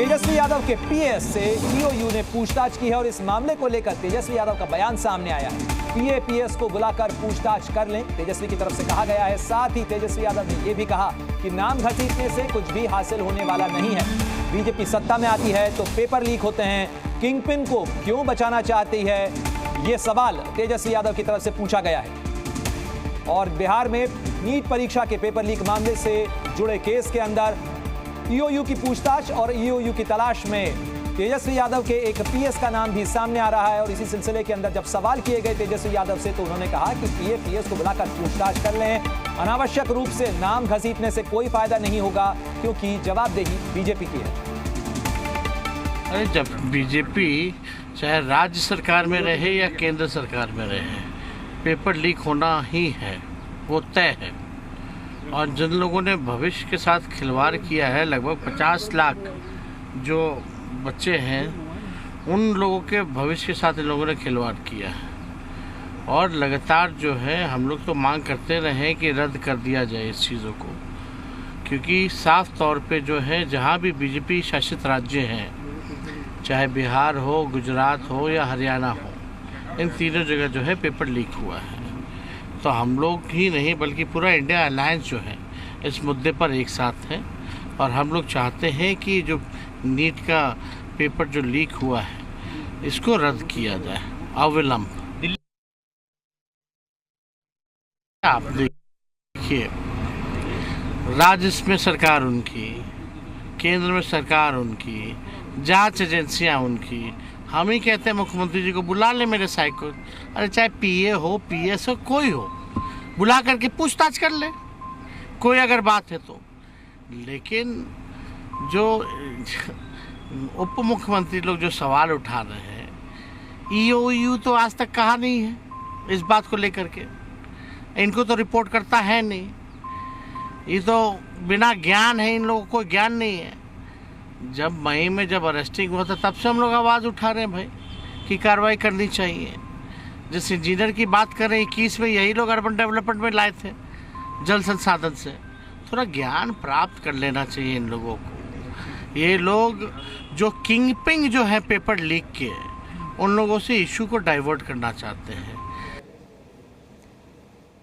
तेजस्वी यादव के पीएस से ईओयू ने पूछताछ की है और इस मामले को लेकर तेजस्वी यादव का बयान सामने आया है। पीएस को बुलाकर पूछताछ कर लें, तेजस्वी की तरफ से कहा गया है। साथ ही तेजस्वी यादव ने यह भी कहा कि नाम घसीटने से कुछ भी हासिल होने वाला नहीं है। बीजेपी सत्ता में आती है तो पेपर लीक होते हैं, किंगपिन को क्यों बचाना चाहती है, यह सवाल तेजस्वी यादव की तरफ से पूछा गया है। और बिहार में नीट परीक्षा के पेपर लीक मामले से जुड़े केस के अंदर ईओयू की पूछताछ और ईओयू की तलाश में तेजस्वी यादव के एक पीएस का नाम भी सामने आ रहा है। और इसी सिलसिले के अंदर जब सवाल किए गए तेजस्वी यादव से तो उन्होंने कहा कि पीएस को बुलाकर पूछताछ कर लें, अनावश्यक रूप से नाम घसीटने से कोई फायदा नहीं होगा क्योंकि जवाबदेही बीजेपी की है। अरे जब बीजेपी चाहे राज्य सरकार में रहे या केंद्र सरकार में रहे, पेपर लीक होना ही है, वो तय है। और जिन लोगों ने भविष्य के साथ खिलवाड़ किया है, लगभग 50 लाख जो बच्चे हैं, उन लोगों के भविष्य के साथ इन लोगों ने खिलवाड़ किया है। और लगातार जो है हम लोग तो मांग करते रहे कि रद्द कर दिया जाए इस चीज़ों को, क्योंकि साफ तौर पे जो है जहाँ भी बीजेपी शासित राज्य हैं, चाहे बिहार हो, गुजरात हो या हरियाणा हो, इन तीनों जगह जो है पेपर लीक हुआ है। तो हम लोग ही नहीं बल्कि पूरा इंडिया अलायंस जो है इस मुद्दे पर एक साथ है। और हम लोग चाहते हैं कि जो नीट का पेपर जो लीक हुआ है इसको रद्द किया जाए अविलंब। आप देखिए, राज्य में सरकार उनकी, केंद्र में सरकार उनकी, जांच एजेंसियां उनकी। हम ही कहते हैं मुख्यमंत्री जी को बुला ले मेरे साइड को, अरे चाहे पीए हो, पीएस हो, कोई हो, बुला करके पूछताछ कर ले कोई अगर बात है तो। लेकिन जो उप मुख्यमंत्री लोग जो सवाल उठा रहे हैं, ईओयू तो आज तक कहा नहीं है इस बात को लेकर के, इनको तो रिपोर्ट करता है नहीं, ये तो बिना ज्ञान है, इन लोगों को ज्ञान नहीं है। जब मई में जब अरेस्टिंग हुआ था तब से हम लोग आवाज़ उठा रहे हैं भाई कि कार्रवाई करनी चाहिए। जिस इंजीनियर की बात कर रहे हैं 21 में यही लोग अर्बन डेवलपमेंट में लाए थे जल संसाधन से। थोड़ा ज्ञान प्राप्त कर लेना चाहिए इन लोगों को। ये लोग जो किंगपिन जो है पेपर लीक के, उन लोगों से इशू को डाइवर्ट करना चाहते हैं।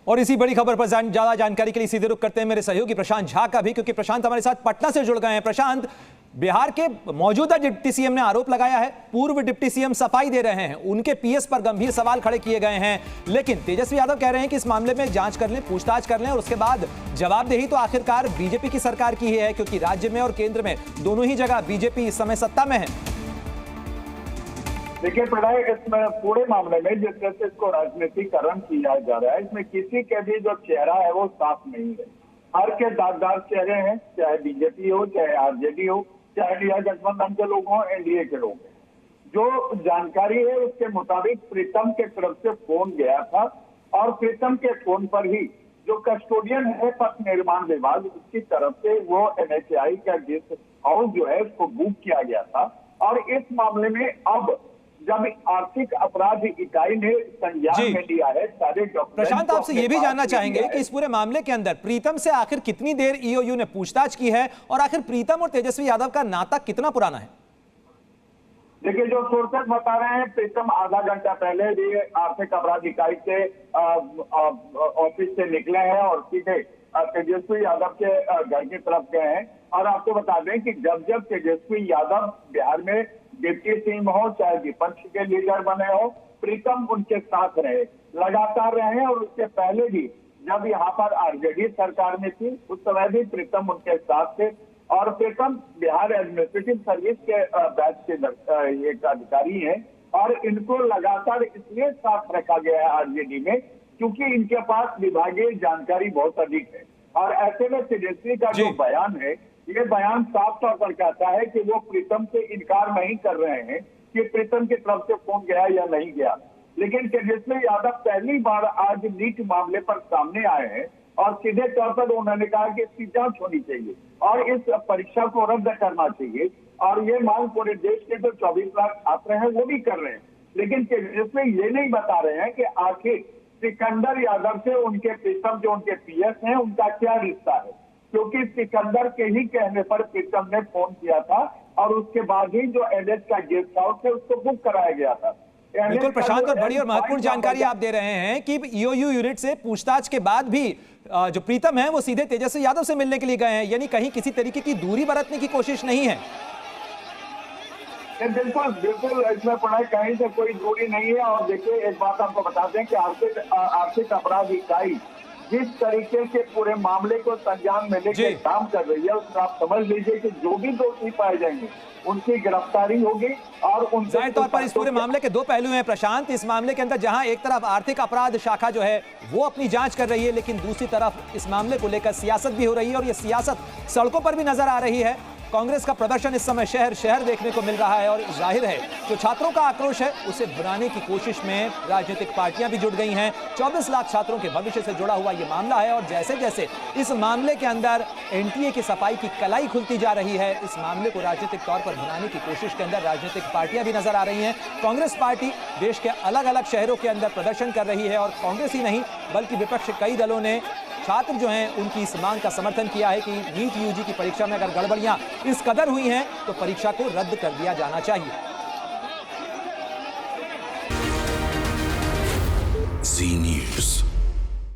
और इसी बड़ी खबर पर ज्यादा जानकारी के लिए सीधे रुख करते हैं मेरे सहयोगी प्रशांत झा का भी, क्योंकि प्रशांत हमारे साथ पटना से जुड़ गए हैं। प्रशांत, बिहार के मौजूदा डिप्टी सीएम ने आरोप लगाया है, पूर्व डिप्टी सीएम सफाई दे रहे हैं, उनके पीएस पर गंभीर सवाल खड़े किए गए हैं, लेकिन तेजस्वी यादव कह रहे हैं कि इस मामले में जांच कर लें, पूछताछ कर लें और उसके बाद जवाबदेही तो आखिरकार बीजेपी की सरकार की ही है, क्योंकि राज्य में और केंद्र में दोनों ही जगह बीजेपी इस समय सत्ता में है। देखिए पढ़ाई, इसमें पूरे मामले में जिस तरह से इसको राजनीतिकरण किया जा रहा है, इसमें किसी के भी जो चेहरा है वो साफ नहीं है। हर के दागदार चेहरे हैं, चाहे बीजेपी हो, चाहे आरजेडी हो, चाहे इंडिया गठबंधन के लोग हों, एनडीए के लोग हैं। जो जानकारी है उसके मुताबिक प्रीतम के तरफ से फोन गया था और प्रीतम के फोन पर ही जो कस्टोडियन है पथ निर्माण विभाग, उसकी तरफ से वो एनएचएआई का गेस्ट हाउस जो है उसको बुक किया गया था। और इस मामले में अब जब आर्थिक अपराध इकाई ने संज्ञान में लिया है सारे डॉक्यूमेंट। प्रशांत, आपसे ये भी जानना चाहेंगे कि इस पूरे मामले के अंदर प्रीतम से आखिर कितनी देर ईओयू ने पूछताछ की है और आखिर प्रीतम और तेजस्वी यादव का नाता कितना पुराना है? देखिए, जो सोर्सेस बता रहे हैं, प्रीतम आधा घंटा पहले भी आर्थिक अपराध इकाई से ऑफिस से निकले हैं और सीधे तेजस्वी यादव के घर की तरफ गए हैं। और आपको बता दें कि जब जब तेजस्वी यादव बिहार में डिप्टी सीएम हो, चाहे विपक्ष के लीडर बने हो, प्रीतम उनके साथ रहे, लगातार रहे। और उसके पहले भी जब यहाँ पर आरजेडी सरकार में थी उस समय भी प्रीतम उनके साथ थे। और प्रीतम बिहार एडमिनिस्ट्रेटिव सर्विस के बैच के एक अधिकारी हैं और इनको लगातार इसलिए साथ रखा गया है आरजेडी में क्योंकि इनके पास विभागीय जानकारी बहुत अधिक है। और ऐसे में तेजस्वी का जो बयान है, ये बयान साफ तौर पर कहता है कि वो प्रीतम से इनकार नहीं कर रहे हैं कि प्रीतम की तरफ से फोन गया या नहीं गया। लेकिन तेजस्वी यादव पहली बार आज नीट मामले पर सामने आए हैं और सीधे तौर पर उन्होंने कहा कि इसकी जांच होनी चाहिए और इस परीक्षा को रद्द करना चाहिए। और ये मांग पूरे देश के जो 24 लाख छात्र हैं वो भी कर रहे हैं। लेकिन तेजस्वी ये नहीं बता रहे हैं कि आखिर सिकंदर यादव से उनके प्रीतम जो उनके पीएस हैं उनका क्या रिश्ता है, क्योंकि सिकंदर के ही कहने पर प्रीतम ने फोन किया था और उसके बाद ही जो एनएच का गेस्ट हाउस है उसको बुक कराया गया था। बिल्कुल प्रशांत, और बड़ी और महत्वपूर्ण जानकारी आप दे रहे हैं कि ईओयू यूनिट से पूछताछ के बाद भी जो प्रीतम है वो सीधे तेजस्वी यादव से मिलने के लिए गए हैं, यानी कहीं किसी तरीके की दूरी बरतने की कोशिश नहीं है। बिल्कुल बिल्कुल, इसमें पढ़ाई कहीं से कोई दूरी नहीं है। और देखिए, एक बात आपको बताते हैं कि आर्थिक अपराध इकाई जिस तरीके से पूरे मामले को संज्ञान में लेकर काम कर रही है, उसमें आप समझ लीजिए कि जो भी दोषी पाए जाएंगे उनकी गिरफ्तारी होगी। और जाहिर तौर पर इस पूरे मामले के दो पहलू हैं प्रशांत। इस मामले के अंदर जहां एक तरफ आर्थिक अपराध शाखा जो है वो अपनी जांच कर रही है, लेकिन दूसरी तरफ इस मामले को लेकर सियासत भी हो रही है, और ये सियासत सड़कों पर भी नजर आ रही है। कांग्रेस का प्रदर्शन इस समय शहर शहर देखने को मिल रहा है, और जाहिर है जो छात्रों का आक्रोश है उसे भुनाने की कोशिश में राजनीतिक पार्टियां भी जुट गई हैं। 24 लाख छात्रों के भविष्य से जुड़ा हुआ ये मामला है, और जैसे जैसे इस मामले के अंदर एनटीए की सफाई की कलाई खुलती जा रही है, इस मामले को राजनीतिक तौर पर भुनाने की कोशिश के अंदर राजनीतिक पार्टियां भी नजर आ रही हैं। कांग्रेस पार्टी देश के अलग अलग शहरों के अंदर प्रदर्शन कर रही है, और कांग्रेस ही नहीं बल्कि विपक्ष कई दलों ने छात्र जो हैं उनकी इस मांग का समर्थन किया है कि नीट यूजी की परीक्षा में अगर गड़बड़ियां इस कदर हुई हैं तो परीक्षा को रद्द कर दिया जाना चाहिए। जी न्यूज़।